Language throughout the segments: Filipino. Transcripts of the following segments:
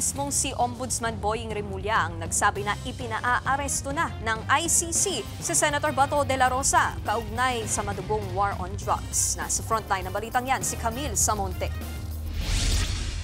Mismong si Ombudsman Boying Remulla ang nagsabi na ipinaaresto na ng ICC si Senator Bato de la Rosa kaugnay sa madugong war on drugs. Nasa frontline ng balitang yan si Camille Samonte.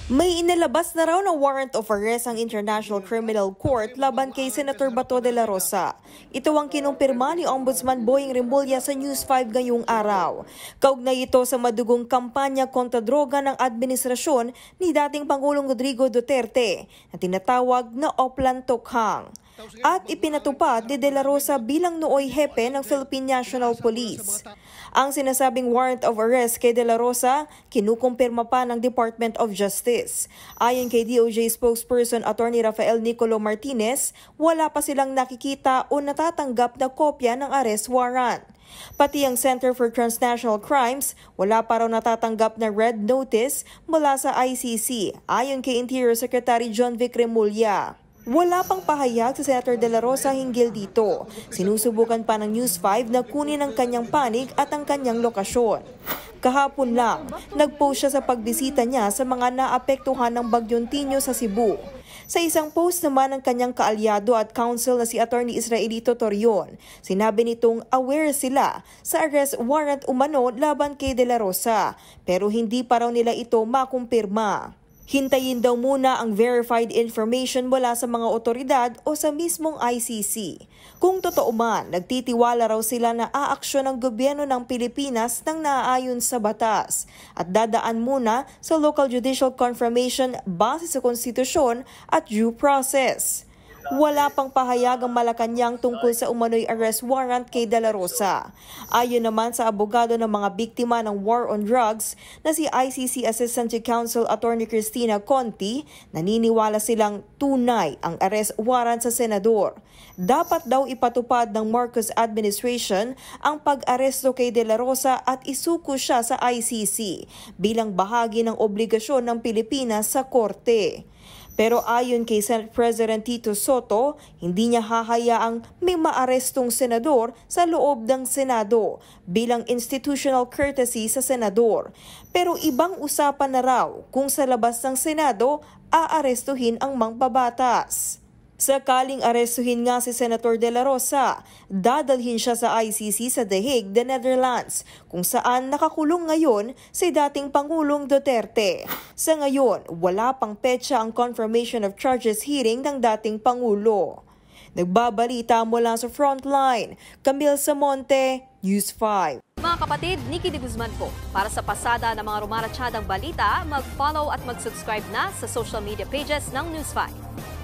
May inilabas na raw na warrant of arrest ang International Criminal Court laban kay Senator Bato de la Rosa. Ito ang kinumpirma ni Ombudsman Boying Remulla sa News 5 ngayong araw. Kaugnay ito sa madugong kampanya kontra droga ng administrasyon ni dating Pangulong Rodrigo Duterte na tinatawag na Oplan Tokhang. At ipinatupad ni De La Rosa bilang nooy hepe ng Philippine National Police. Ang sinasabing warrant of arrest kay De La Rosa, kinukumpirma pa ng Department of Justice. Ayon kay DOJ spokesperson Attorney Rafael Nicolo Martinez, wala pa silang nakikita o natatanggap na kopya ng arrest warrant. Pati ang Center for Transnational Crimes, wala pa raw natatanggap na red notice mula sa ICC, ayon kay Interior Secretary John Vic Remulla. Wala pang pahayag sa Senator De La Rosa hinggil dito. Sinusubukan pa ng News 5 na kunin ang kanyang panig at ang kanyang lokasyon. Kahapon lang, nag-post siya sa pagbisita niya sa mga naapektuhan ng Bagyong Tinyo sa Cebu. Sa isang post naman ng kanyang kaalyado at counsel na si Attorney Israelito Torion, sinabi nitong aware sila sa arrest warrant umano laban kay De La Rosa, pero hindi pa raw nila ito makumpirma. Hintayin daw muna ang verified information mula sa mga otoridad o sa mismong ICC. Kung totoo man, nagtitiwala raw sila na aaksyon ng gobyerno ng Pilipinas nang naaayon sa batas at dadaan muna sa local judicial confirmation base sa konstitusyon at due process. Wala pang pahayag ang Malacanang tungkol sa umano'y arrest warrant kay De La Rosa. Ayon naman sa abogado ng mga biktima ng war on drugs na si ICC Assistant to Counsel Attorney Cristina Conti, naniniwala silang tunay ang arrest warrant sa senador. Dapat daw ipatupad ng Marcos administration ang pag-aresto kay De La Rosa at isuko siya sa ICC bilang bahagi ng obligasyon ng Pilipinas sa korte. Pero ayon kay Senate President Tito Soto, hindi niya hahayaang may maarestong senador sa loob ng Senado bilang institutional courtesy sa senador. Pero ibang usapan na raw kung sa labas ng Senado aarestuhin ang mangbabatas. Sakaling arestuhin nga si Senator De La Rosa, dadalhin siya sa ICC sa The Hague, the Netherlands, kung saan nakakulong ngayon si dating Pangulong Duterte. Sa ngayon, wala pang petsa ang confirmation of charges hearing ng dating Pangulo. Nagbabalita mula sa Frontline, Camille Samonte, News 5. Mga kapatid, Nikki de Guzman po. Para sa pasada ng mga rumaratsyadang balita, mag-follow at mag-subscribe na sa social media pages ng News 5.